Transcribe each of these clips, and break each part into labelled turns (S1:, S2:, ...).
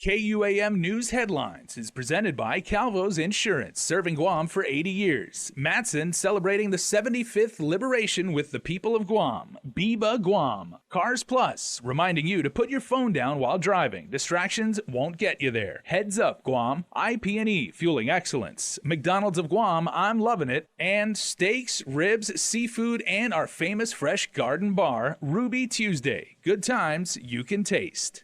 S1: KUAM News Headlines is presented by Calvo's Insurance, serving Guam for 80 years. Matson celebrating the 75th liberation with the people of Guam. Biba Guam. Cars Plus, reminding you to put your phone down while driving. Distractions won't get you there. Heads Up Guam. IP&E, fueling excellence. McDonald's of Guam, I'm loving it. And steaks, ribs, seafood, and our famous fresh garden bar, Ruby Tuesday. Good times you can taste.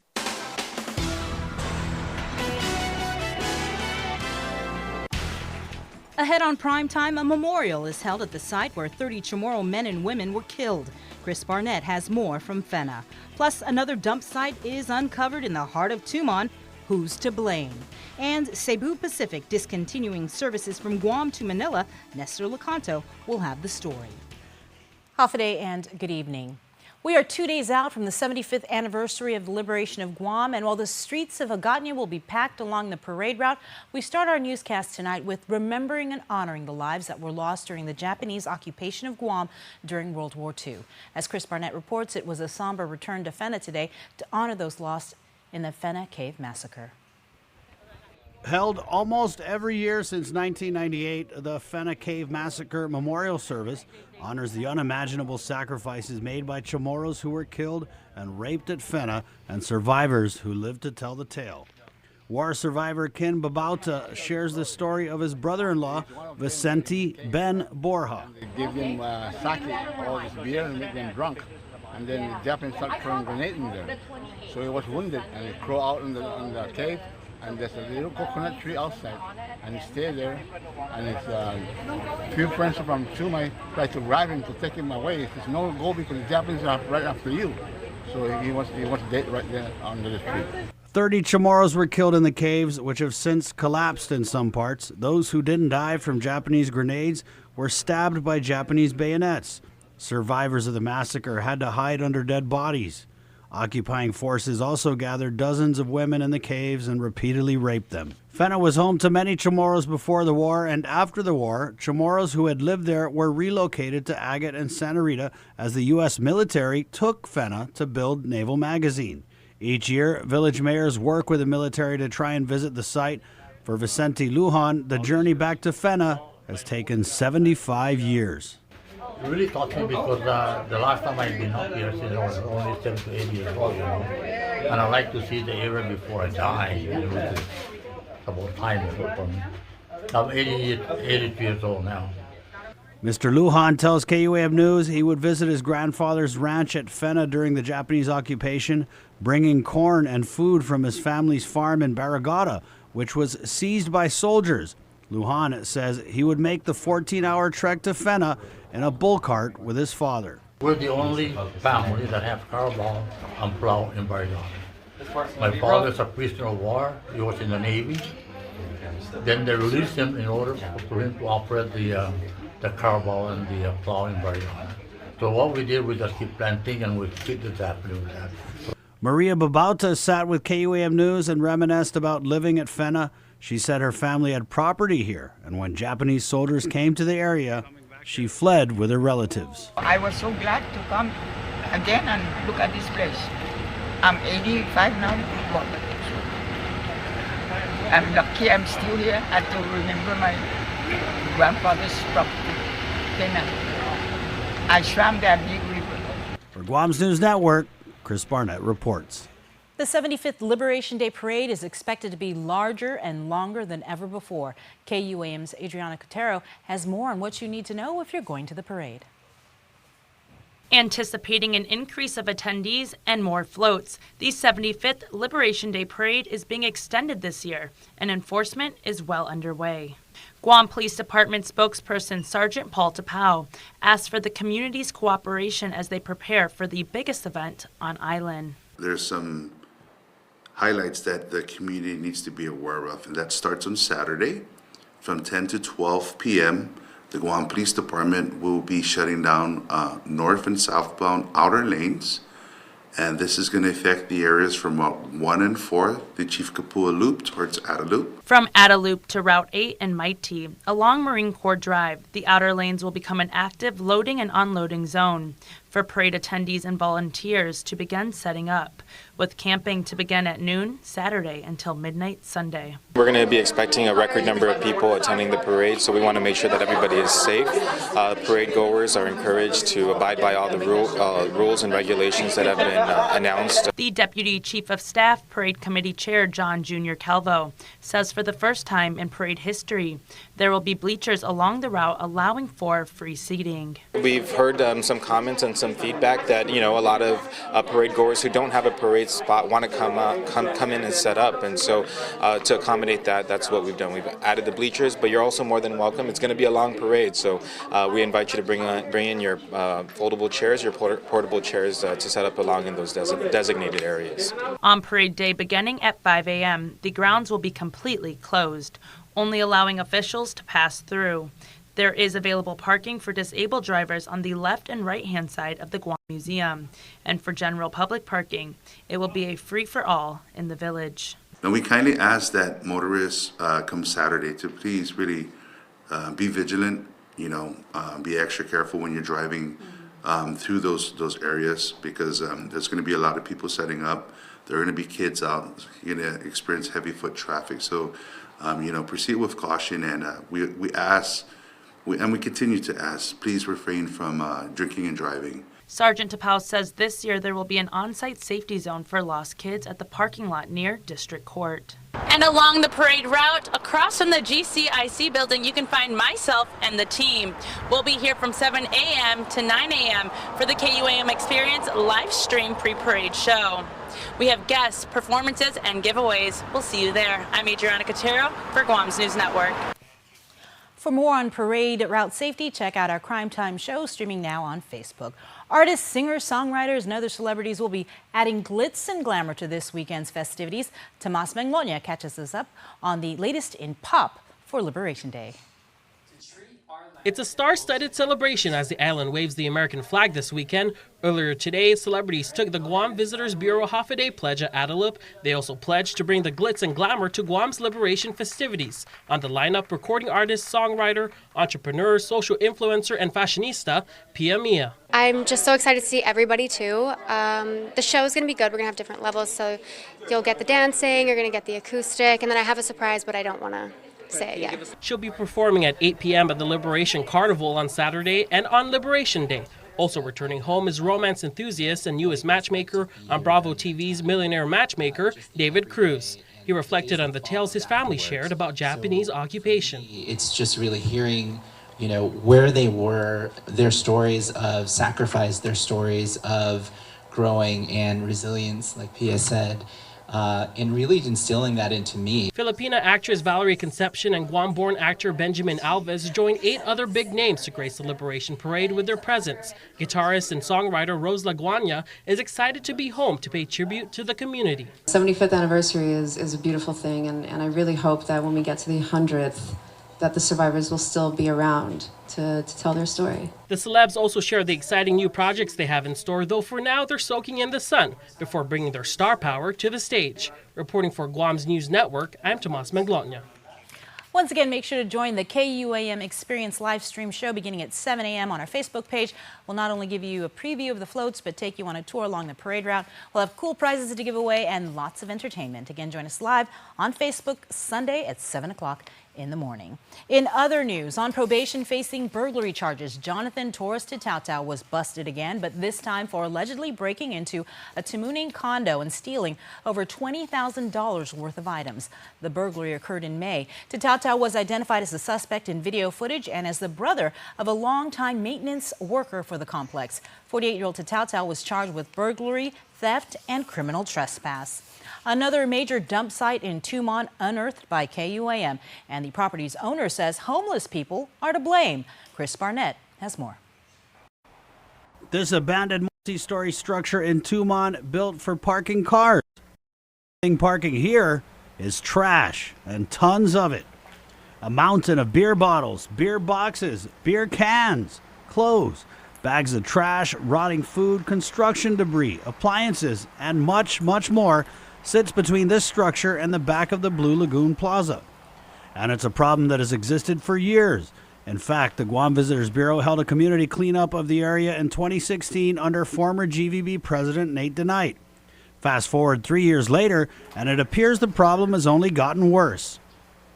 S2: Ahead on Primetime, a memorial is held at the site where 30 Chamorro men and women were killed. Chris Barnett has more from FENA. Plus, another dump site is uncovered in the heart of Tumon. Who's to blame? And Cebu Pacific discontinuing services from Guam to Manila. Nestor Lecanto will have the story.
S3: Hafaday and good evening. We are 2 days out from the 75th anniversary of the liberation of Guam, and while the streets of Agatna will be packed along the parade route, we start our newscast tonight with remembering and honoring the lives that were lost during the Japanese occupation of Guam during World War II. As Chris Barnett reports, it was a somber return to FENA today to honor those lost in the FENA Cave Massacre.
S4: Held almost every year since 1998, the FENA Cave Massacre Memorial Service honors the unimaginable sacrifices made by Chamorros who were killed and raped at FENA and survivors who lived to tell the tale. War survivor Ken Babauta shares the story of his brother-in-law, Vicente Ben Borja.
S5: They give them sake, all this beer, and make them drunk. And then the Japanese started throwing grenades in there. So he was wounded and he crawled out in the cave. And there's a little coconut tree outside, and he stayed there. And his few friends from Chumai tried to grab him to take him away. He says, "No, go because the Japanese are right after you." So he was dead right there under the tree.
S4: 30 Chamorros were killed in the caves, which have since collapsed in some parts. Those who didn't die from Japanese grenades were stabbed by Japanese bayonets. Survivors of the massacre had to hide under dead bodies. Occupying forces also gathered dozens of women in the caves and repeatedly raped them. FENA was home to many Chamorros before the war, and after the war, Chamorros who had lived there were relocated to Agate and Santa Rita as the U.S. military took FENA to build Naval Magazine. Each year, village mayors work with the military to try and visit the site. For Vicente Lujan, the journey back to FENA has taken 75 years.
S6: It really taught me because the last time I've been up here since I was only 7 to 8 years old, and I like to see the era before I die, which is about time for me. I'm 82 years old now.
S4: Mr. Lujan tells KUAM News he would visit his grandfather's ranch at FENA during the Japanese occupation, bringing corn and food from his family's farm in Barragata, which was seized by soldiers. Lujan says he would make the 14-hour trek to FENA in a bull cart with his father.
S6: We're the only family that have carabao and plow in Barragata. My father's a prisoner of war. He was in the Navy. Then they released him in order for him to operate the carabao and the plow in Barragata. So what we did, we just keep planting and we keep the Japanese with that.
S4: Maria Babauta sat with KUAM News and reminisced about living at FENA. She said her family had property here, and when Japanese soldiers came to the area, she fled with her relatives.
S7: I was so glad to come again and look at this place. I'm 85 now. I'm lucky I'm still here and to remember my grandfather's property. I swam that big river.
S4: For Guam's News Network, Chris Barnett reports.
S3: The 75th Liberation Day Parade is expected to be larger and longer than ever before. KUAM's Adriana Cotero has more on what you need to know if you're going to the parade.
S8: Anticipating an increase of attendees and more floats, the 75th Liberation Day Parade is being extended this year, and enforcement is well underway. Guam Police Department spokesperson Sergeant Paul Tapau asked for the community's cooperation as they prepare for the biggest event on island.
S9: There's some highlights that the community needs to be aware of, and that starts on Saturday from 10 to 12 p.m. The Guam Police Department will be shutting down north and southbound outer lanes, and this is going to affect the areas from Route 1 and 4, the Chief Kapua Loop towards Ada Loop.
S8: From Ada Loop to Route 8 and Mighty, along Marine Corps Drive, the outer lanes will become an active loading and unloading zone. for parade attendees and volunteers to begin setting up, with camping to begin at noon Saturday until midnight Sunday.
S10: We're going to be expecting a record number of people attending the parade, so we want to make sure that everybody is safe. Parade goers are encouraged to abide by all the rules and regulations that have been announced.
S8: The Deputy Chief of Staff, Parade Committee Chair John Jr. Calvo, says for the first time in parade history, there will be bleachers along the route allowing for free seating.
S10: We've heard some comments and some feedback that, a lot of parade goers who don't have a parade spot want to come in and set up, and so to accommodate that, that's what we've done. We've added the bleachers, but you're also more than welcome. It's going to be a long parade, so we invite you to bring in your foldable chairs, your portable chairs to set up along in those designated areas.
S8: On parade day beginning at 5 a.m., the grounds will be completely closed, only allowing officials to pass through. There is available parking for disabled drivers on the left and right-hand side of the Guam Museum. And for general public parking, it will be a free-for-all in the village.
S9: And we kindly ask that motorists come Saturday to please really be vigilant, be extra careful when you're driving through those areas, because there's going to be a lot of people setting up. There are going to be kids out. You're going to experience heavy foot traffic. So, proceed with caution, and we ask, and we continue to ask, please refrain from drinking and driving.
S8: Sergeant Tapau says this year there will be an on-site safety zone for lost kids at the parking lot near District Court. And along the parade route, across from the GCIC building, you can find myself and the team. We'll be here from 7 a.m. to 9 a.m. for the KUAM Experience live stream pre-parade show. We have guests, performances, and giveaways. We'll see you there. I'm Adriana Cotero for Guam's News Network.
S3: For more on parade route safety, check out our Crime Time show streaming now on Facebook. Artists, singers, songwriters, and other celebrities will be adding glitz and glamour to this weekend's festivities. Tomas Manglonia catches us up on the latest in pop for Liberation Day.
S11: It's a star-studded celebration as the island waves the American flag this weekend. Earlier today, celebrities took the Guam Visitors Bureau Hafa-Day pledge at Adelup. They also pledged to bring the glitz and glamour to Guam's liberation festivities. On the lineup, recording artist, songwriter, entrepreneur, social influencer, and fashionista, Pia Mia.
S12: I'm just so excited to see everybody too. The show is going to be good. We're going to have different levels, so you'll get the dancing, you're going to get the acoustic, and then I have a surprise, but I don't want to say it yet.
S11: She'll be performing at 8 p.m. at the Liberation Carnival on Saturday and on Liberation Day. Also returning home is romance enthusiast and newest matchmaker on Bravo TV's Millionaire Matchmaker, David Cruz. He reflected on the tales his family shared about Japanese occupation.
S13: It's just really hearing, where they were, their stories of sacrifice, their stories of growing and resilience, like Pia said. And really instilling that into me.
S11: Filipina actress Valerie Concepcion and Guam-born actor Benjamin Alves joined 8 other big names to grace the Liberation Parade with their presence. Guitarist and songwriter Rose Laguana is excited to be home to pay tribute to the community.
S14: 75th anniversary is a beautiful thing, and I really hope that when we get to the 100th, that the survivors will still be around to tell their story.
S11: The celebs also share the exciting new projects they have in store, though for now they're soaking in the sun before bringing their star power to the stage. Reporting for Guam's News Network, I'm Tomas Manglonia.
S3: Once again, make sure to join the KUAM Experience live stream show beginning at 7 a.m. on our Facebook page. We'll not only give you a preview of the floats, but take you on a tour along the parade route. We'll have cool prizes to give away and lots of entertainment. Again, join us live on Facebook Sunday at 7 o'clock in the morning. In other news, on probation facing burglary charges, Jonathan Torres Titautau was busted again, but this time for allegedly breaking into a Tamuning condo and stealing over $20,000 worth of items. The burglary occurred in May. Titautau was identified as the suspect in video footage and as the brother of a longtime maintenance worker for the complex. 48-year-old Titautau was charged with burglary, theft, and criminal trespass. Another major dump site in Tumon unearthed by KUAM, and the property's owner says homeless people are to blame. Chris Barnett has more.
S4: This abandoned multi-story structure in Tumon built for parking cars. Parking here is trash, and tons of it. A mountain of beer bottles, beer boxes, beer cans, clothes, bags of trash, rotting food, construction debris, appliances, and much, much more sits between this structure and the back of the Blue Lagoon Plaza. And it's a problem that has existed for years. In fact, the Guam Visitors Bureau held a community cleanup of the area in 2016 under former GVB President Nate DeKnight. Fast forward 3 years later, and it appears the problem has only gotten worse.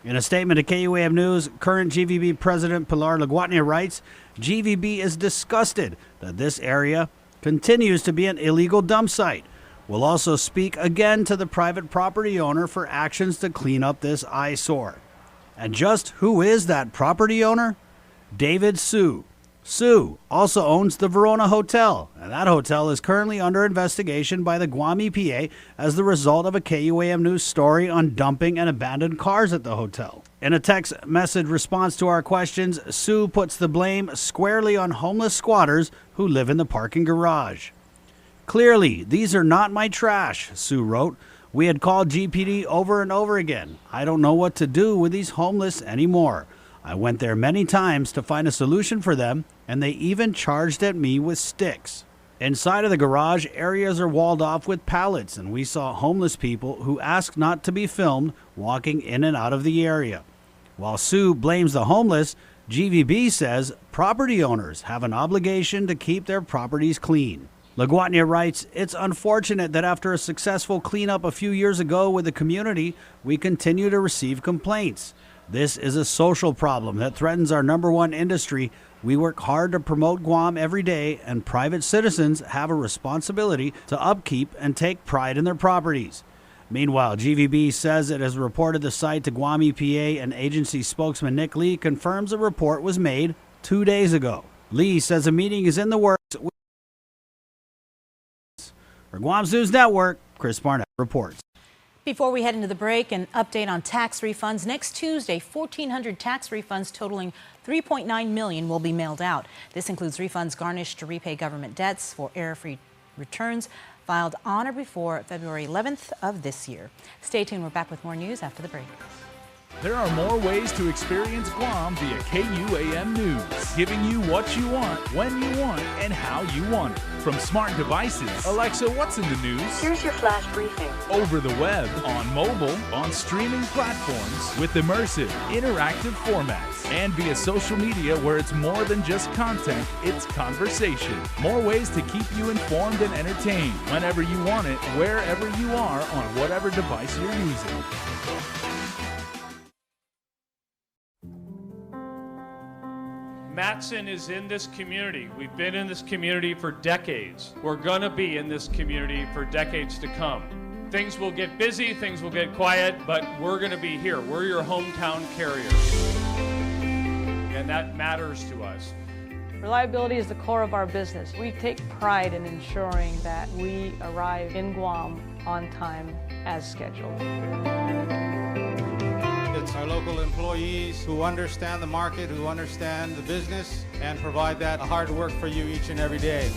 S4: In a statement to KUAM News, current GVB President Pilar Laguatnia writes, GVB is disgusted that this area continues to be an illegal dump site. We'll also speak again to the private property owner for actions to clean up this eyesore. And just who is that property owner? David Sue. Sue also owns the Verona Hotel, and that hotel is currently under investigation by the Guam EPA as the result of a KUAM News story on dumping and abandoned cars at the hotel. In a text message response to our questions, Sue puts the blame squarely on homeless squatters who live in the parking garage. Clearly, these are not my trash, Sue wrote. We had called GPD over and over again. I don't know what to do with these homeless anymore. I went there many times to find a solution for them, and they even charged at me with sticks. Inside of the garage, areas are walled off with pallets, and we saw homeless people who asked not to be filmed walking in and out of the area. While Sue blames the homeless, GVB says property owners have an obligation to keep their properties clean. Laguatnia writes, it's unfortunate that after a successful cleanup a few years ago with the community, we continue to receive complaints. This is a social problem that threatens our number one industry. We work hard to promote Guam every day, and private citizens have a responsibility to upkeep and take pride in their properties. Meanwhile, GVB says it has reported the site to Guam EPA, and agency spokesman Nick Lee confirms a report was made 2 days ago. Lee says a meeting is in the works. For Guam's News Network, Chris Barnett reports.
S3: Before we head into the break, an update on tax refunds. Next Tuesday, 1,400 tax refunds totaling $3.9 million will be mailed out. This includes refunds garnished to repay government debts for error-free returns filed on or before February 11th of this year. Stay tuned. We're back with more news after the break.
S1: There are more ways to experience Guam via KUAM News, giving you what you want, when you want, and how you want it. From smart devices, Alexa, what's in the news?
S15: Here's your flash briefing.
S1: Over the web, on mobile, on streaming platforms, with immersive, interactive formats, and via social media where it's more than just content, it's conversation. More ways to keep you informed and entertained whenever you want it, wherever you are, on whatever device you're using.
S16: Matson is in this community. We've been in this community for decades. We're gonna be in this community for decades to come. Things will get busy, things will get quiet, but we're gonna be here. We're your hometown carrier. And that matters to us.
S17: Reliability is the core of our business. We take pride in ensuring that we arrive in Guam on time as scheduled.
S18: It's our local employees who understand the market, who understand the business, and provide that hard work for you each and every day.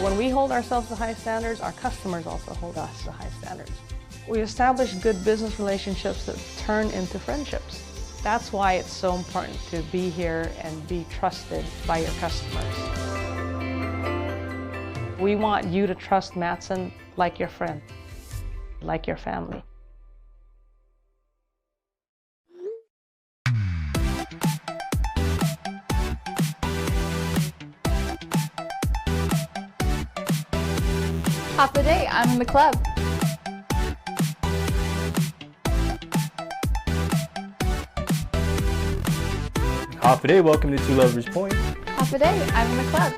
S17: When we hold ourselves to high standards, our customers also hold us to high standards. We establish good business relationships that turn into friendships. That's why it's so important to be here and be trusted by your customers. We want you to trust Matson like your friend, like your family.
S19: Half the day, I'm in the club.
S20: Half a day, welcome to Two Lovers Point.
S19: Half a day, I'm in the club.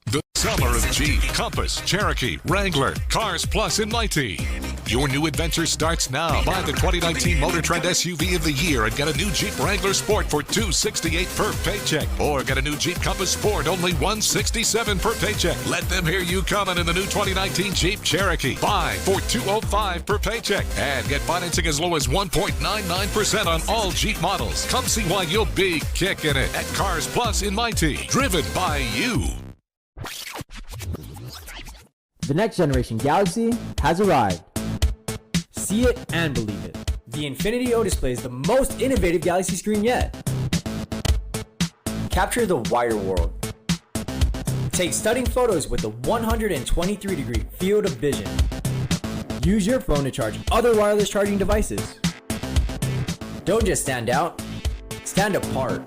S21: The summer of Jeep, Compass, Cherokee, Wrangler, Cars Plus in Mighty. Your new adventure starts now. Buy the 2019 Motor Trend SUV of the year and get a new Jeep Wrangler Sport for $268 per paycheck. Or get a new Jeep Compass Sport, only $167 per paycheck. Let them hear you coming in the new 2019 Jeep Cherokee. Buy for $205 per paycheck. And get financing as low as 1.99% on all Jeep models. Come see why you'll be kicking it at Cars Plus in Mighty. Driven by you.
S22: The next generation Galaxy has arrived. See it and believe it. The Infinity O displays the most innovative Galaxy screen yet. Capture the wider world. Take stunning photos with the 123-degree field of vision. Use your phone to charge other wireless charging devices. Don't just stand out, stand apart.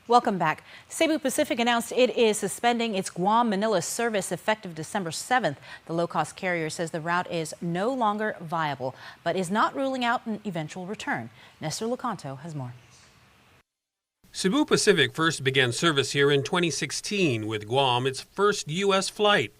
S3: Welcome back. Cebu Pacific announced it is suspending its Guam-Manila service effective December 7th. The low-cost carrier says the route is no longer viable, but is not ruling out an eventual return. Nestor Locanto has more.
S2: Cebu Pacific first began service here in 2016 with Guam its first U.S. flight.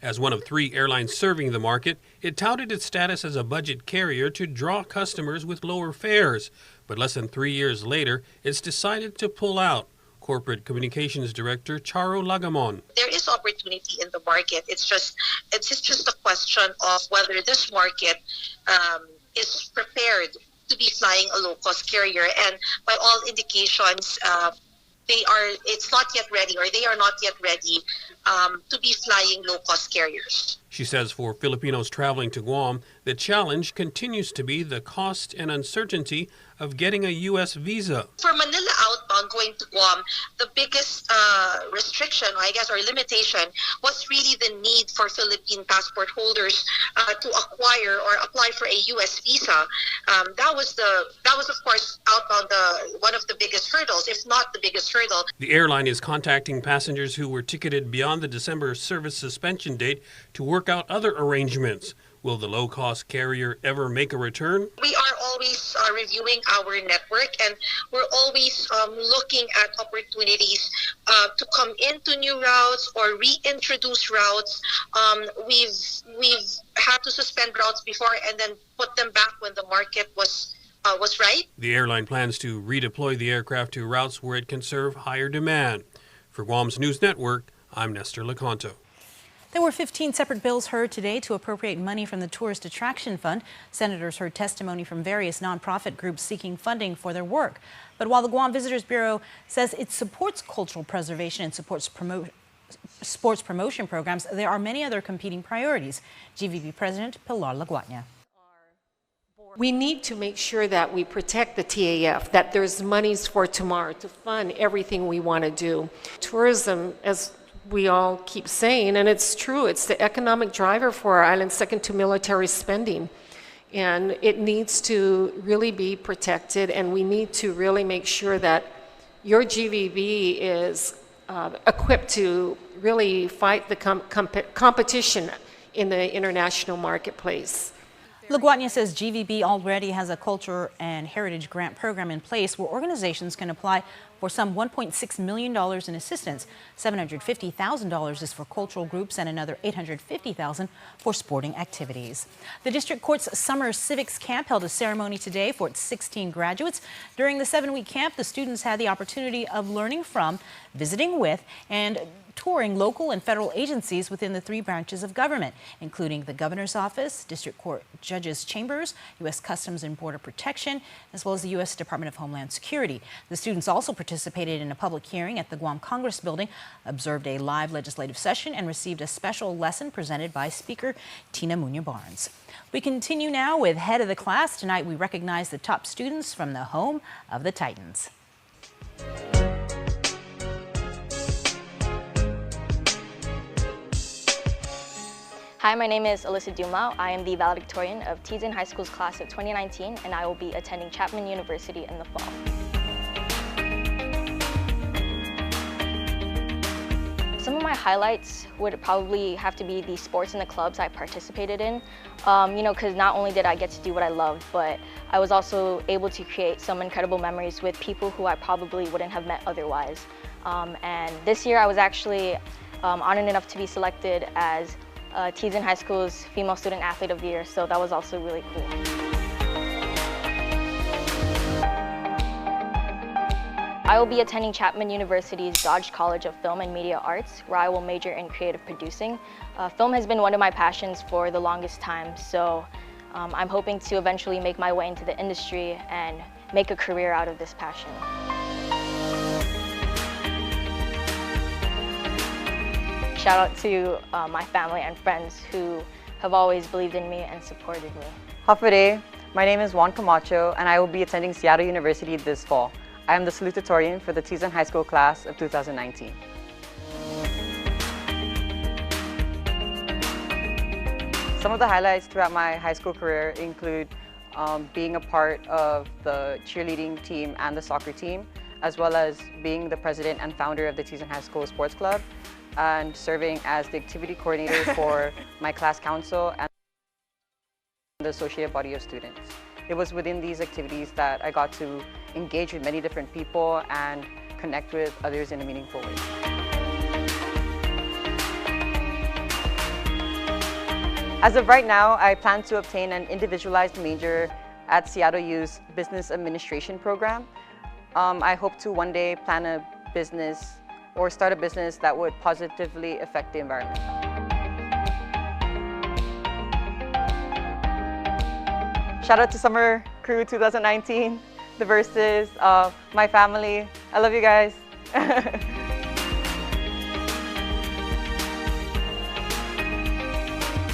S2: As one of 3 airlines serving the market, it touted its status as a budget carrier to draw customers with lower fares. But less than 3 years later, it's decided to pull out. Corporate Communications Director Charo Lagamon.
S15: There is opportunity in the market. It's just a question of whether this market is prepared to be flying a low-cost carrier. And by all indications, it's not yet ready, or they are not yet ready to be flying low-cost carriers.
S2: She says for Filipinos traveling to Guam, the challenge continues to be the cost and uncertainty of getting a U.S. visa.
S15: For Manila outbound going to Guam, the biggest restriction, I guess, or limitation was really the need for Philippine passport holders to acquire or apply for a U.S. visa. That was of course outbound one of the biggest hurdles, if not the biggest hurdle.
S2: The airline is contacting passengers who were ticketed beyond the December service suspension date to work out other arrangements. Will the low-cost carrier ever make a return?
S15: We are always reviewing our network, and we're always looking at opportunities to come into new routes or reintroduce routes. We've had to suspend routes before and then put them back when the market was right.
S2: The airline plans to redeploy the aircraft to routes where it can serve higher demand. For Guam's News Network, I'm Nestor Locanto.
S3: There were 15 separate bills heard today to appropriate money from the Tourist Attraction Fund. Senators heard testimony from various nonprofit groups seeking funding for their work. But while the Guam Visitors Bureau says it supports cultural preservation and supports sports promotion programs, there are many other competing priorities. GVB President Pilar Laguatña.
S23: We need to make sure that we protect the TAF, that there's monies for tomorrow to fund everything we want to do. Tourism, as we all keep saying, and it's true, it's the economic driver for our island, second to military spending. And it needs to really be protected, and we need to really make sure that your GVB is equipped to really fight the competition in the international marketplace.
S3: Laguatña says GVB already has a culture and heritage grant program in place where organizations can apply for some $1.6 million in assistance. $750,000 is for cultural groups and another $850,000 for sporting activities. The District Court's Summer Civics Camp held a ceremony today for its 16 graduates. During the 7-week camp, the students had the opportunity of learning from, visiting with, and touring local and federal agencies within the 3 branches of government, including the Governor's Office, District Court Judges' Chambers, U.S. Customs and Border Protection, as well as the U.S. Department of Homeland Security. The students also participated in a public hearing at the Guam Congress Building, observed a live legislative session, and received a special lesson presented by Speaker Tina Muñoz Barnes. We continue now with Head of the Class. Tonight we recognize the top students from the home of the Titans.
S24: Hi, my name is Alyssa Dumao. I am the valedictorian of Teason High School's class of 2019, and I will be attending Chapman University in the fall. Some of my highlights would probably have to be the sports and the clubs I participated in. Because not only did I get to do what I loved, but I was also able to create some incredible memories with people who I probably wouldn't have met otherwise. And this year I was actually honored enough to be selected as Teason High School's Female Student Athlete of the Year, so that was also really cool. I will be attending Chapman University's Dodge College of Film and Media Arts, where I will major in creative producing. Film has been one of my passions for the longest time, so I'm hoping to eventually make my way into the industry and make a career out of this passion. Shout out to my family and friends who have always believed in me and supported me.
S25: Hafa, my name is Juan Camacho and I will be attending Seattle University this fall.
S5: I am the salutatorian for the Teason High School class of 2019. Some of the highlights throughout my high school career include being a part of the cheerleading team and the soccer team, as well as being the president and founder of the Teason High School Sports Club, and serving as the activity coordinator for my class council and the associated body of students. It was within these activities that I got to engage with many different people and connect with others in a meaningful way. As of right now, I plan to obtain an individualized major at Seattle U's Business Administration program. I hope to one day plan a business or start a business that would positively affect the environment. Shout out to Summer Crew 2019, the Verses, my family. I love you guys.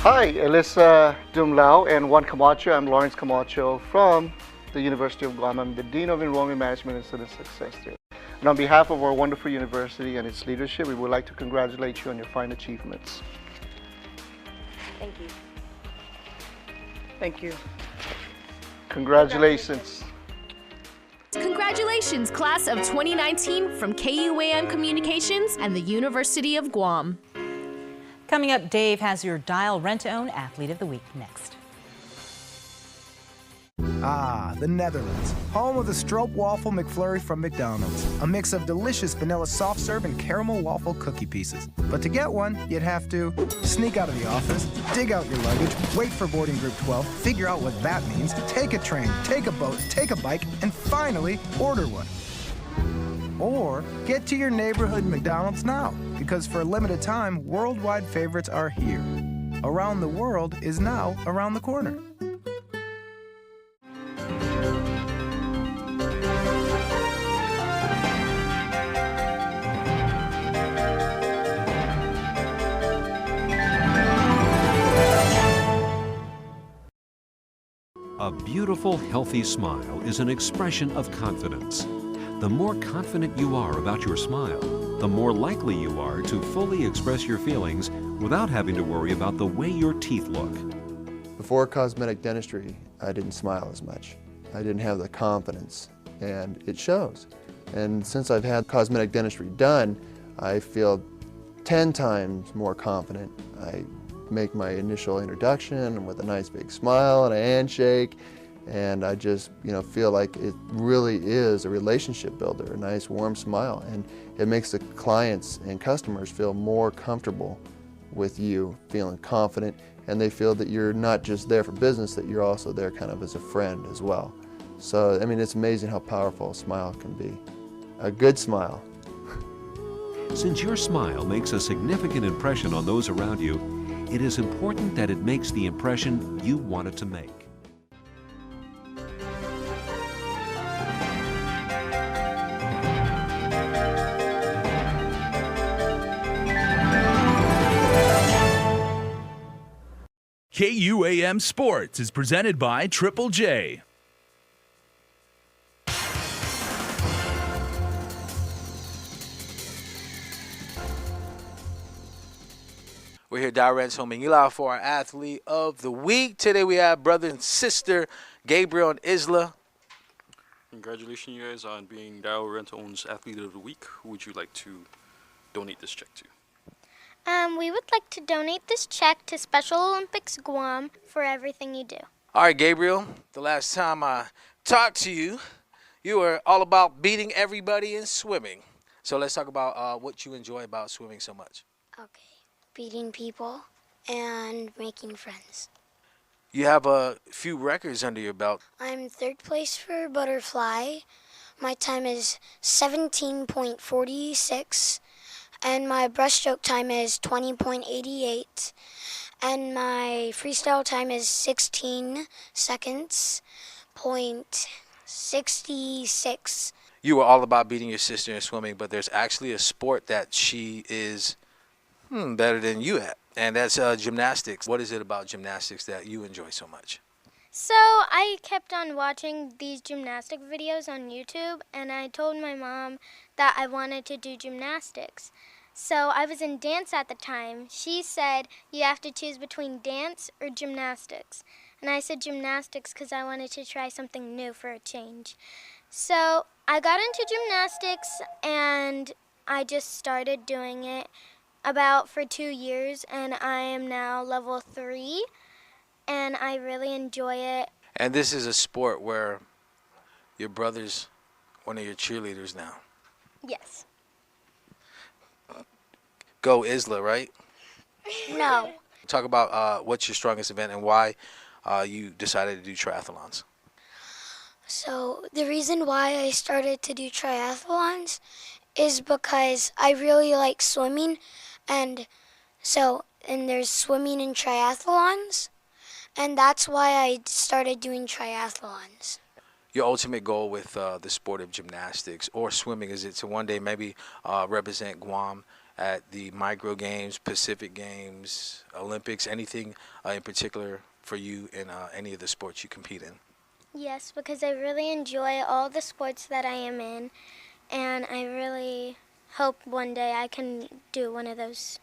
S6: Hi, Elisa Dumlao and Juan Camacho. I'm Lawrence Camacho from the University of Guam. I'm the Dean of Enrollment Management and Student Success there. And on behalf of our wonderful university and its leadership, we would like to congratulate you on your fine achievements.
S5: Thank you.
S6: Thank you. Congratulations.
S7: Congratulations, class of 2019 from KUAM Communications and the University of Guam.
S3: Coming up, Dave has your Dial Rent-to-Own Athlete of the Week next.
S10: Ah, the Netherlands, home of the Stroop Waffle McFlurry from McDonald's. A mix of delicious vanilla soft serve and caramel waffle cookie pieces. But to get one, you'd have to sneak out of the office, dig out your luggage, wait for boarding group 12, figure out what that means, take a train, take a boat, take a bike, and finally order one. Or get to your neighborhood McDonald's now, because for a limited time, worldwide favorites are here. Around the world is now around the corner.
S25: A beautiful, healthy smile is an expression of confidence. The more confident you are about your smile, the more likely you are to fully express your feelings without having to worry about the way your teeth look.
S26: Before cosmetic dentistry, I didn't smile as much. I didn't have the confidence, and it shows. And since I've had cosmetic dentistry done, I feel 10 times more confident. I make my initial introduction with a nice big smile and a handshake, and I just feel like it really is a relationship builder, a nice warm smile, and it makes the clients and customers feel more comfortable with you, feeling confident, and they feel that you're not just there for business, that you're also there kind of as a friend as well. So I mean, it's amazing how powerful a smile can be. A good smile.
S25: Since your smile makes a significant impression on those around you, it is important that it makes the impression you want it to make.
S1: KUAM Sports is presented by Triple J.
S27: We're here, Dial Rent-to-Own for our Athlete of the Week. Today we have brother and sister, Gabriel and Isla.
S28: Congratulations, you guys, on being Dial Rent-to-Own's Athlete of the Week. Who would you like to donate this check to?
S29: We would like to donate this check to Special Olympics Guam for everything you do.
S27: All right, Gabriel, the last time I talked to you, you were all about beating everybody in swimming. So let's talk about what you enjoy about swimming so much.
S29: Okay. Beating people and making friends.
S27: You have a few records under your belt.
S29: I'm third place for butterfly. My time is 17.46. And my breaststroke time is 20.88. And my freestyle time is 16 seconds, .66.
S27: You were all about beating your sister in swimming, but there's actually a sport that she is better than you at, and that's gymnastics. What is it about gymnastics that you enjoy so much?
S4: So I kept on watching these gymnastic videos on YouTube, and I told my mom that I wanted to do gymnastics. So I was in dance at the time. She said you have to choose between dance or gymnastics. And I said gymnastics because I wanted to try something new for a change. So I got into gymnastics, and I just started doing it about for 2 years, and I am now level 3, and I really enjoy it.
S27: And this is a sport where your brother's one of your cheerleaders now.
S4: Yes.
S27: Go Isla, right?
S4: No.
S27: Talk about what's your strongest event and why you decided to do triathlons.
S29: So the reason why I started to do triathlons is because I really like swimming, and there's swimming and triathlons, and that's why I started doing triathlons.
S27: Your ultimate goal with the sport of gymnastics or swimming, is it to one day maybe represent Guam at the Micro Games, Pacific Games, Olympics, anything in particular for you in any of the sports you compete in?
S4: Yes, because I really enjoy all the sports that I am in, and I really hope one day I can do one of those.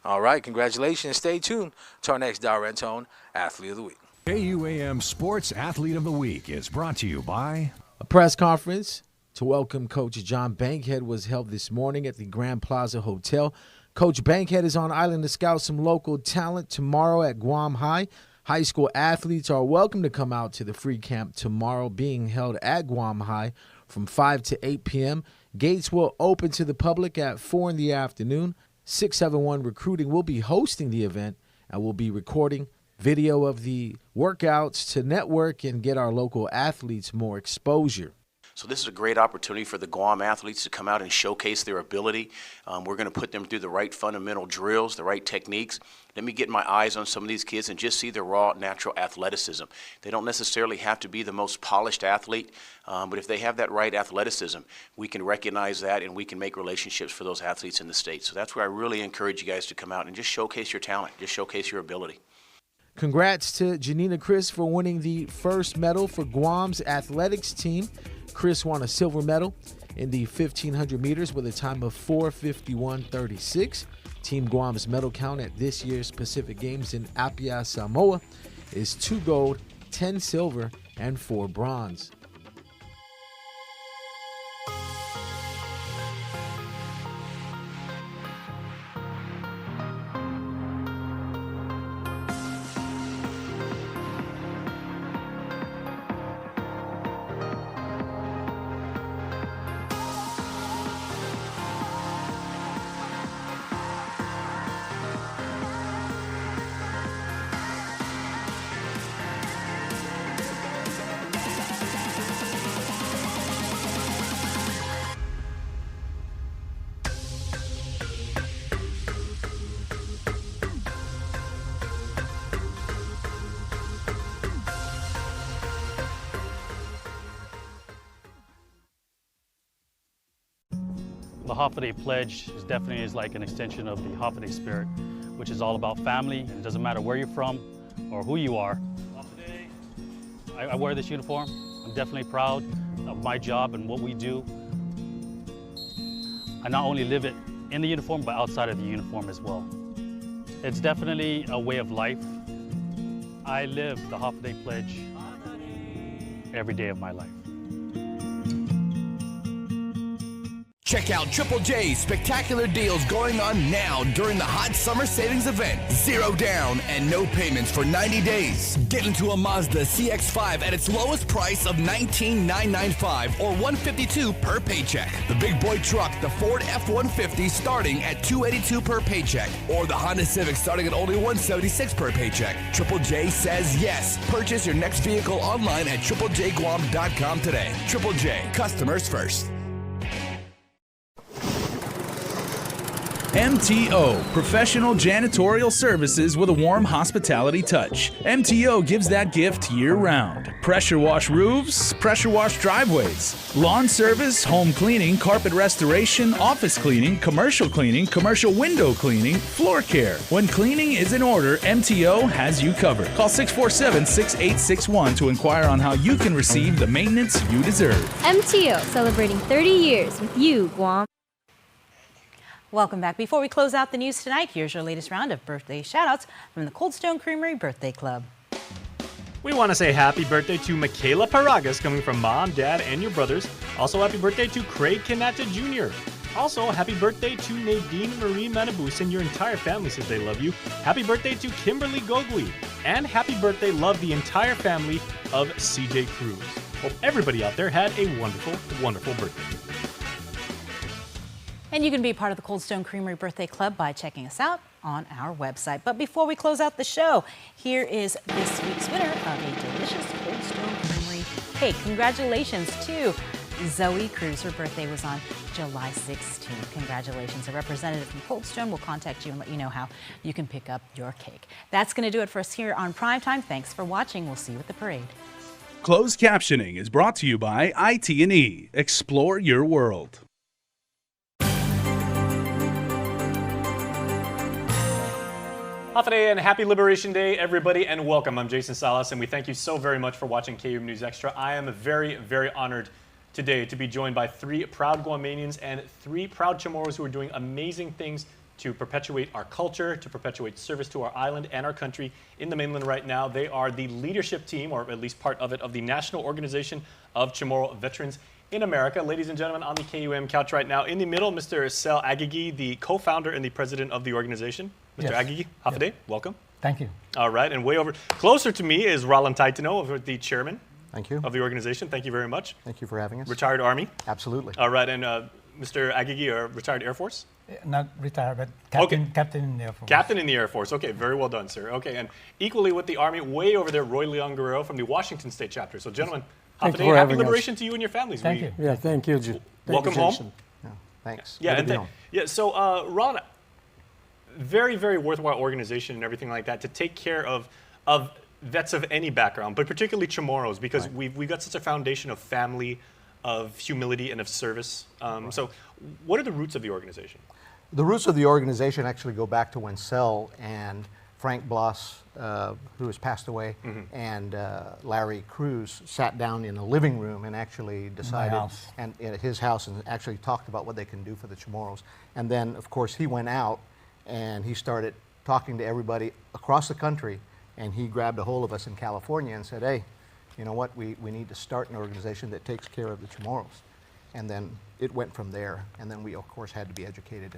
S27: All right, congratulations. Stay tuned to our next Dow Rentone Athlete of the Week.
S8: KUAM Sports Athlete of the Week is brought to you by...
S9: A press conference to welcome Coach John Bankhead was held this morning at the Grand Plaza Hotel. Coach Bankhead is on island to scout some local talent tomorrow at Guam High. High school athletes are welcome to come out to the free camp tomorrow, being held at Guam High from 5 to 8 p.m. Gates will open to the public at 4 in the afternoon. 671 Recruiting will be hosting the event and will be recording video of the workouts to network and get our local athletes more exposure.
S11: So this is a great opportunity for the Guam athletes to come out and showcase their ability. We're going to put them through the right fundamental drills, the right techniques. Let me get my eyes on some of these kids and just see their raw, natural athleticism. They don't necessarily have to be the most polished athlete, but if they have that right athleticism, we can recognize that and we can make relationships for those athletes in the state. So that's where I really encourage you guys to come out and just showcase your talent, just showcase your ability.
S9: Congrats to Janina Chris for winning the first medal for Guam's athletics team. Chris won a silver medal in the 1,500 meters with a time of 4:51.36. Team Guam's medal count at this year's Pacific Games in Apia, Samoa is 2 gold, 10 silver, and 4 bronze.
S12: The Holiday Pledge is definitely like an extension of the Holiday spirit, which is all about family. It doesn't matter where you're from or who you are. I wear this uniform. I'm definitely proud of my job and what we do. I not only live it in the uniform, but outside of the uniform as well. It's definitely a way of life. I live the Holiday Pledge every day of my life.
S13: Check out Triple J's spectacular deals going on now during the hot summer savings event. 0 down and no payments for 90 days. Get into a Mazda CX-5 at its lowest price of $19,995 or $152 per paycheck. The big boy truck, the Ford F-150, starting at $282 per paycheck, or the Honda Civic starting at only $176 per paycheck. Triple J says yes. Purchase your next vehicle online at triplejguam.com today. Triple J, customers first.
S1: MTO, professional janitorial services with a warm hospitality touch. MTO gives that gift year-round. Pressure wash roofs, pressure wash driveways, lawn service, home cleaning, carpet restoration, office cleaning, commercial window cleaning, floor care. When cleaning is in order, MTO has you covered. Call 647-6861 to inquire on how you can receive the maintenance you deserve.
S14: MTO, celebrating 30 years with you, Guam.
S3: Welcome back. Before we close out the news tonight, here's your latest round of birthday shout-outs from the Cold Stone Creamery Birthday Club.
S15: We want to say happy birthday to Michaela Paragas, coming from Mom, Dad, and your brothers. Also, happy birthday to Craig Kanata Jr. Also, happy birthday to Nadine Marie Manabus, and your entire family says they love you. Happy birthday to Kimberly Gogui. And happy birthday, love the entire family of CJ Cruz. Hope everybody out there had a wonderful, wonderful birthday.
S3: And you can be part of the Cold Stone Creamery Birthday Club by checking us out on our website. But before we close out the show, here is this week's winner of a delicious Cold Stone Creamery cake. Congratulations to Zoe Cruz. Her birthday was on July 16th. Congratulations. A representative from Cold Stone will contact you and let you know how you can pick up your cake. That's going to do it for us here on Primetime. Thanks for watching. We'll see you at the parade.
S1: Closed captioning is brought to you by IT&E. Explore your world.
S15: Hafide and happy Liberation Day, everybody, and welcome. I'm Jason Salas, and we thank you so very much for watching KUAM News Extra. I am very, very honored today to be joined by 3 proud Guamanians and 3 proud Chamorros who are doing amazing things to perpetuate our culture, to perpetuate service to our island and our country in the mainland right now. They are the leadership team, or at least part of it, of the National Organization of Chamorro Veterans in America. Ladies and gentlemen, on the KUAM couch right now, in the middle, Mr. Sel Agigi, the co-founder and the president of the organization. Mr. Agigi, Hafide, welcome.
S16: Thank you.
S15: All right, and way over closer to me is Roland Taitano, the chairman
S16: Thank you.
S15: of the organization. Thank you very much.
S16: Thank you for having us.
S15: Retired Army.
S16: Absolutely.
S15: All right, and Mr. Agigi, retired Air Force?
S16: Not retired, but captain,
S15: Okay.
S16: captain in the Air Force.
S15: Captain in the Air Force. Okay, very well done, sir. Okay, and equally with the Army, way over there, Roy Leon Guerrero from the Washington State chapter. So, gentlemen,
S16: Thank you
S15: Hafide,
S16: for
S15: happy
S16: having
S15: liberation
S16: us.
S15: to you and your families.
S16: Thank you. Yeah, thank you.
S15: Welcome home.
S16: Yeah, thanks.
S15: Yeah,
S16: Good
S15: and
S16: to be home.
S15: yeah. So, Ron, very, very worthwhile organization and everything like that to take care of vets of any background, but particularly Chamorros, because we've got such a foundation of family, of humility, and of service. So, what are the roots of the organization?
S16: The roots of the organization actually go back to when Sel and Frank Bloss, who has passed away, and Larry Cruz sat down in a living room and actually decided, house. and at his house, and actually talked about what they can do for the Chamorros. And then, of course, he went out and he started talking to everybody across the country, and he grabbed a hold of us in California and said, hey, you know what, we need to start an organization that takes care of the Chamorros. And then it went from there, and then we, of course, had to be educated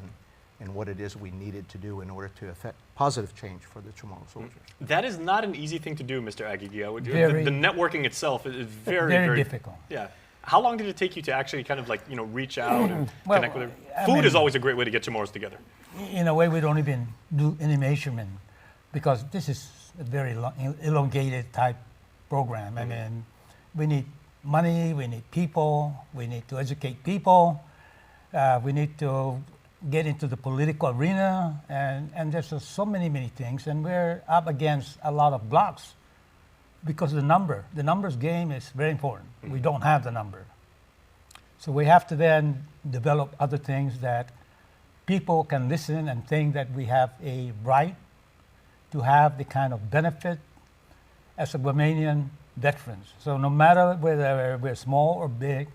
S16: in what it is we needed to do in order to affect positive change for the Chamorro soldiers.
S15: That is not an easy thing to do, Mr. Agigi.
S16: Very-
S15: The networking itself is very,
S16: very
S15: very
S16: difficult.
S15: Yeah. How long did it take you to actually kind of reach out and
S16: Well,
S15: connect with them?
S16: I
S15: Food
S16: mean-
S15: is always a great way to get Chamorros together.
S16: In a way, we don't even do any measurement because this is a very elongated type program. I mean, we need money, we need people, we need to educate people, we need to get into the political arena, and there's just so many things, and we're up against a lot of blocks because the numbers game is very important. We don't have the number. So we have to then develop other things that people can listen and think that we have a right to have the kind of benefit as a Guamanian veterans. So no matter whether we're small or big,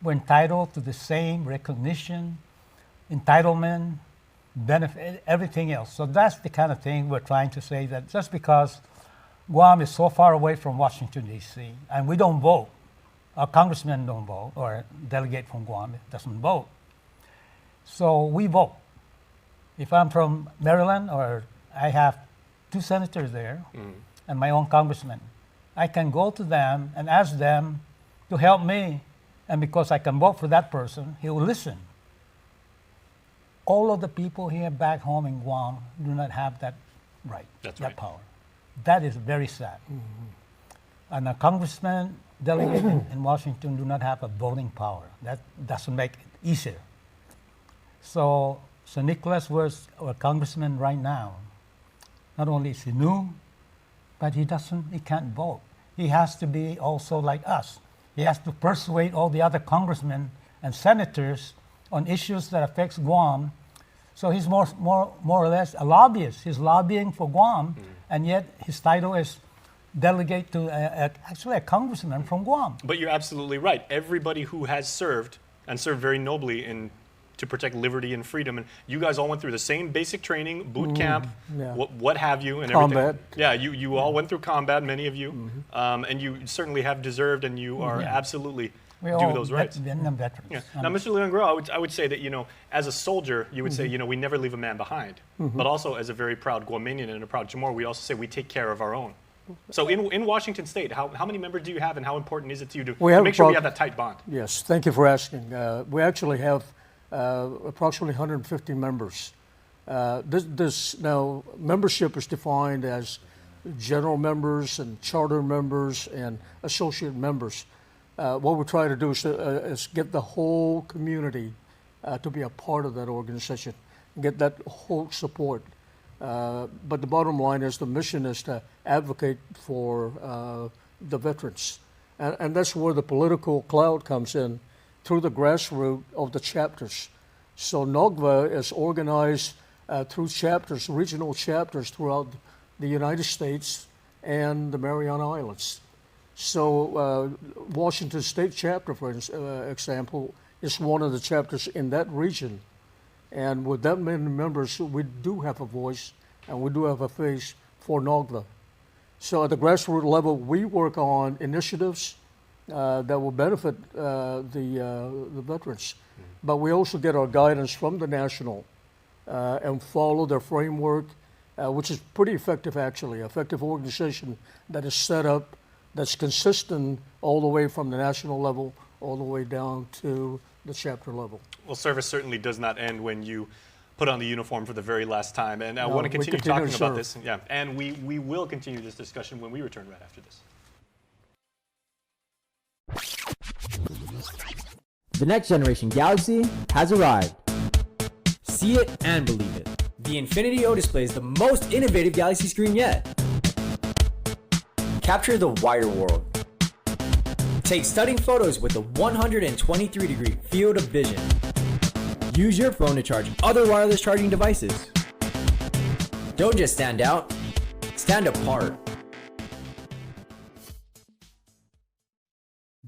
S16: we're entitled to the same recognition, entitlement, benefit, everything else. So that's the kind of thing we're trying to say, that just because Guam is so far away from Washington, D.C., and we don't vote, our congressmen don't vote, or a delegate from Guam doesn't vote. So we vote. If I'm from Maryland, or I have 2 senators there, and my own congressman, I can go to them and ask them to help me, and because I can vote for that person, he will listen. All of the people here back home in Guam do not have that right, that power. That is very sad. And a congressman, delegate in Washington do not have a voting power. That doesn't make it easier. So So Nicholas was our congressman right now. Not only is he new, but he can't vote. He has to be also like us. He has to persuade all the other congressmen and senators on issues that affects Guam. So he's more or less a lobbyist. He's lobbying for Guam, and yet his title is delegate to actually a congressman from Guam.
S15: But you're absolutely right. Everybody who has served, and served very nobly to protect liberty and freedom, and you guys all went through the same basic training, boot camp, what have you, and
S2: combat.
S15: Everything. Yeah, you all went through combat, many of you, and you certainly have deserved, and you are absolutely do those rights.
S16: Vietnam veterans.
S15: Yeah. Now, Mr. Leon, I would say that, as a soldier, you would say, we never leave a man behind. But also, as a very proud Guamanian and a proud Chamorro, we also say we take care of our own. So in Washington State, how many members do you have, and how important is it to you to make sure we have that tight bond?
S2: Yes, thank you for asking. We actually have approximately 150 members. Now, membership is defined as general members and charter members and associate members. What we try to do is get the whole community to be a part of that organization, get that whole support. But the bottom line is the mission is to advocate for the veterans. And that's where the political clout comes in, through the grassroots of the chapters. So NOGVA is organized through chapters, regional chapters throughout the United States and the Mariana Islands. So Washington State chapter, for example, is one of the chapters in that region. And with that many members, we do have a voice and we do have a face for NOGVA. So at the grassroots level, we work on initiatives that will benefit the veterans. But we also get our guidance from the national and follow their framework, which is pretty effective, actually. Effective organization that is set up, that's consistent all the way from the national level all the way down to the chapter level.
S15: Well, service certainly does not end when you put on the uniform for the very last time. And I want to continue talking about this. Yeah, and we will continue this discussion when we return right after this.
S17: The next generation Galaxy has arrived. See it and believe it. The Infinity O displays the most innovative Galaxy screen yet. Capture the wider world. Take stunning photos with a 123-degree field of vision. Use your phone to charge other wireless charging devices. Don't just stand out, stand apart.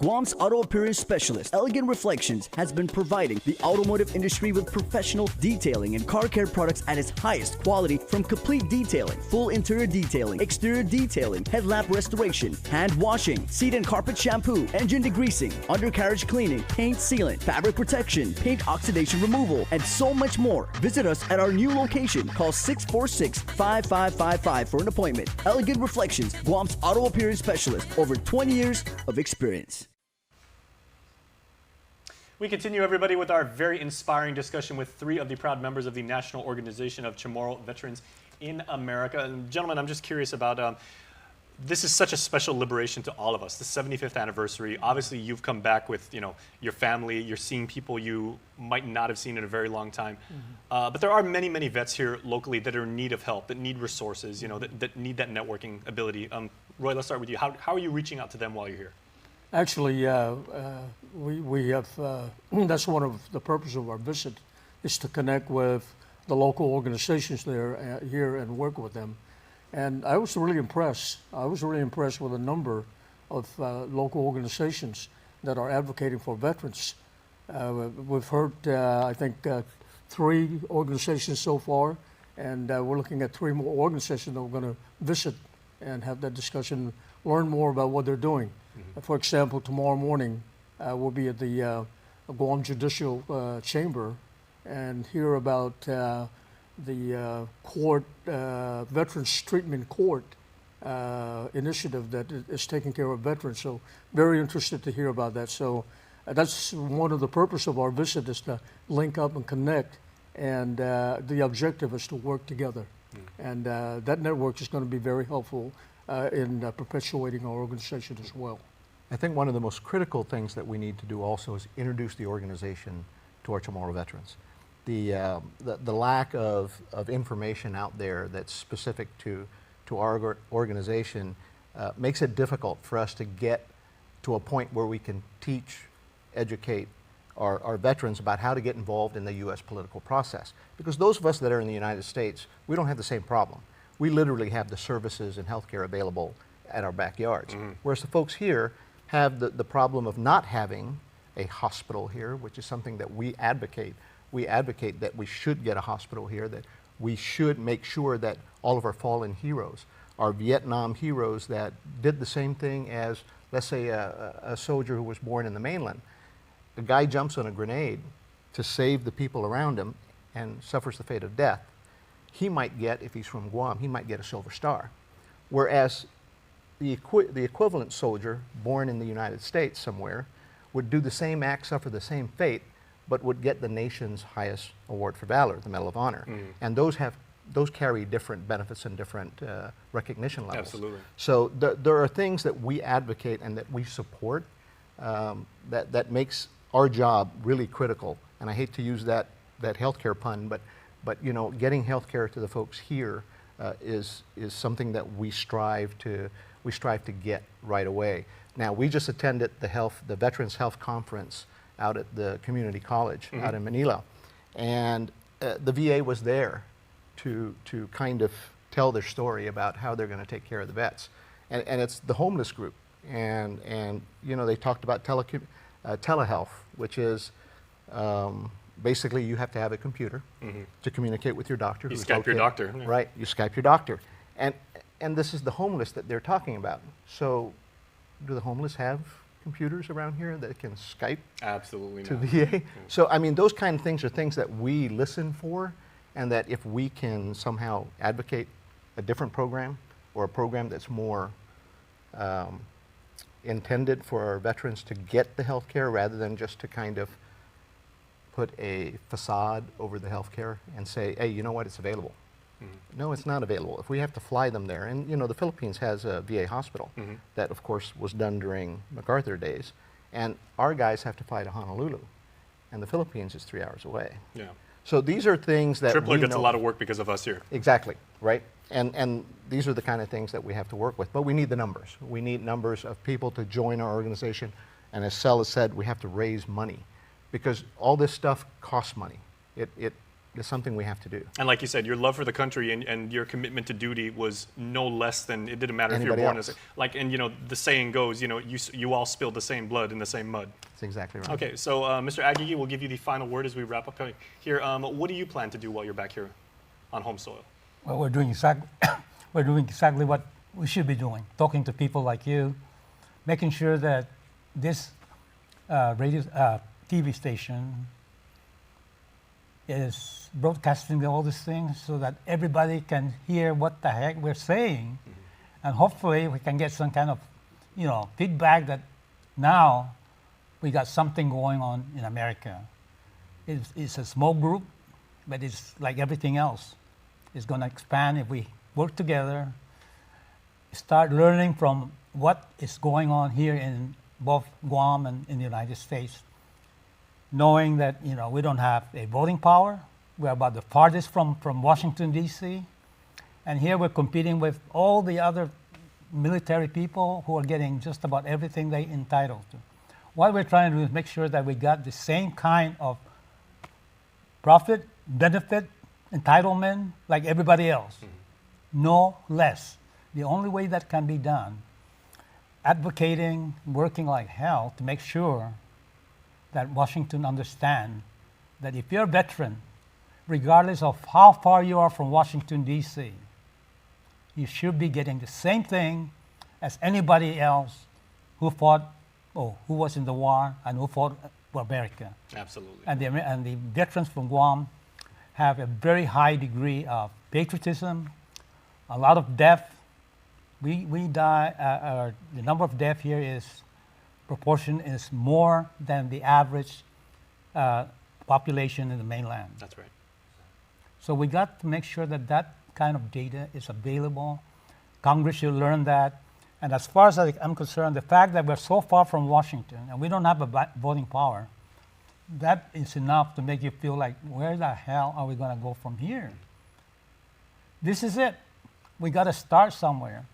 S18: Guam's auto appearance specialist, Elegant Reflections, has been providing the automotive industry with professional detailing and car care products at its highest quality, from complete detailing, full interior detailing, exterior detailing, headlamp restoration, hand washing, seat and carpet shampoo, engine degreasing, undercarriage cleaning, paint sealant, fabric protection, paint oxidation removal, and so much more. Visit us at our new location. Call 646-5555 for an appointment. Elegant Reflections, Guam's auto appearance specialist, over 20 years of experience.
S15: We continue, everybody, with our very inspiring discussion with three of the proud members of the National Organization of Chamorro Veterans in America. And gentlemen, I'm just curious about, this is such a special liberation to all of us, the 75th anniversary. Obviously, you've come back with, your family. You're seeing people you might not have seen in a very long time. But there are many, many vets here locally that are in need of help, that need resources, that need that networking ability. Roy, let's start with you. How are you reaching out to them while you're here?
S2: Actually, we have, that's one of the purposes of our visit, is to connect with the local organizations there here and work with them. And I was really impressed. I was really impressed with a number of local organizations that are advocating for veterans. We've heard, I think, 3 organizations so far, and we're looking at 3 more organizations that we're going to visit and have that discussion, learn more about what they're doing. For example, tomorrow morning, we'll be at the Guam Judicial Chamber and hear about the court, Veterans Treatment Court initiative that is taking care of veterans. So very interested to hear about that. So that's one of the purpose of our visit, is to link up and connect. And the objective is to work together. And that network is going to be very helpful in perpetuating our organization as well.
S19: I think one of the most critical things that we need to do also is introduce the organization to our Chamorro veterans.
S5: the lack of information out there that's specific to our organization makes it difficult for us to get to a point where we can teach, educate our veterans about how to get involved in the U.S. political process. Because those of us that are in the United States, we don't have the same problem. We literally have the services and healthcare available at our backyards. Whereas the folks here have the problem of not having a hospital here, which is something that we advocate. We advocate that we should get a hospital here, that we should make sure that all of our fallen heroes, our Vietnam heroes that did the same thing as, let's say, a soldier who was born in the mainland. The guy jumps on a grenade to save the people around him and suffers the fate of death. He might get, if he's from Guam, he might get a Silver Star. Whereas the equivalent soldier born in the United States somewhere would do the same act, suffer the same fate, but would get the nation's highest award for valor, the Medal of Honor. And those carry different benefits and different recognition levels.
S15: Absolutely.
S5: So there are things that we advocate and that we support that makes our job really critical. And I hate to use that healthcare pun, but you know, getting healthcare to the folks here is something that we strive to get right away. Now, we just attended the Veterans Health Conference out at the community college out in Manila, and the VA was there to kind of tell their story about how they're going to take care of the vets, and it's the homeless group, and you know, they talked about telehealth, which is basically you have to have a computer to communicate with your doctor.
S15: You Skype your doctor. Yeah.
S5: Right, you Skype your doctor, and this is the homeless that they're talking about. So, do the homeless have computers around here that can Skype
S15: Absolutely
S5: to
S15: not.
S5: VA? So, I mean, those kind of things are things that we listen for, and that if we can somehow advocate a different program or a program that's more intended for our veterans to get the health care rather than just to kind of put a facade over the health care and say, hey, you know what, it's available. No, it's not available. If we have to fly them there, and you know, the Philippines has a VA hospital that, of course, was done during MacArthur days, and our guys have to fly to Honolulu, and the Philippines is 3 hours away.
S15: Yeah.
S5: So these are things that
S15: Tripler
S5: we
S15: gets
S5: know.
S15: a lot of work because of us here.
S5: Exactly, right? And these are the kind of things that we have to work with. But we need the numbers. We need numbers of people to join our organization, and as Sel has said, we have to raise money, because all this stuff costs money. It is something we have to do.
S15: And like you said, your love for the country and your commitment to duty was no less than, it didn't matter
S5: Anybody
S15: if you're born
S5: else.
S15: as, like, and you know, the saying goes, you know, you all spilled the same blood in the same mud.
S5: That's exactly right.
S15: Okay, so Mr. Aggie, we'll give you the final word as we wrap up here. What do you plan to do while you're back here on home soil?
S16: Well, we're doing exactly what we should be doing, talking to people like you, making sure that this TV station is broadcasting all these things so that everybody can hear what the heck we're saying, and hopefully we can get some kind of, you know, feedback that now we got something going on in America. It's a small group, but it's like everything else. It's going to expand if we work together, start learning from what is going on here in both Guam and in the United States, knowing that, you know, we don't have a voting power. We're about the farthest from Washington, D.C. And here we're competing with all the other military people who are getting just about everything they're entitled to. What we're trying to do is make sure that we got the same kind of profit, benefit, entitlement like everybody else. No less. The only way that can be done, advocating, working like hell to make sure that Washington understand that if you're a veteran, regardless of how far you are from Washington, D.C., you should be getting the same thing as anybody else who fought or who was in the war and who fought for America.
S15: Absolutely.
S16: And the veterans from Guam have a very high degree of patriotism, a lot of death. We die, the number of death here is proportion is more than the average population in the mainland.
S15: That's right.
S16: So we got to make sure that that kind of data is available. Congress should learn that. And as far as I'm concerned, the fact that we're so far from Washington and we don't have a voting power that is enough to make you feel like, where the hell are we going to go from here? This is it. We got to start somewhere.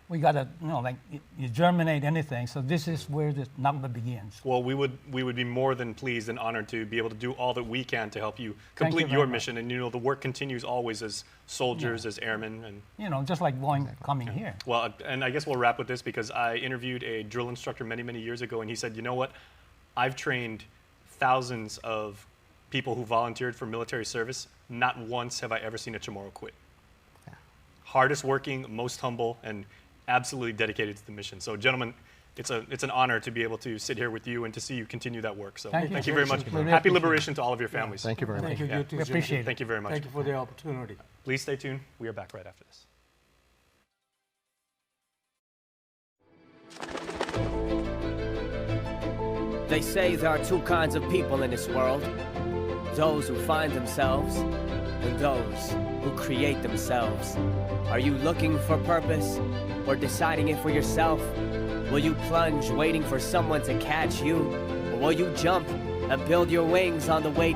S16: We got to, like you germinate anything. So this is where the number begins.
S15: Well, we would be more than pleased and honored to be able to do all that we can to help you complete your mission. And the work continues always as soldiers, as airmen, and
S16: just like coming here.
S15: Well, and I guess we'll wrap with this because I interviewed a drill instructor many, many years ago, and he said, you know what? I've trained thousands of people who volunteered for military service. Not once have I ever seen a Chamorro quit. Yeah. Hardest working, most humble, and absolutely dedicated to the mission. So, gentlemen, it's an honor to be able to sit here with you and to see you continue that work. So, thank you very much. Happy liberation to all of your families.
S5: Thank you very much.
S2: Thank you, you too,
S16: we appreciate it.
S15: Thank you very much.
S2: Thank you for the opportunity.
S15: Please stay tuned. We are back right after this.
S6: They say there are two kinds of people in this world. Those who find themselves and those who create themselves. Are you looking for purpose or deciding it for yourself? Will you plunge waiting for someone to catch you? Or will you jump and build your wings on the way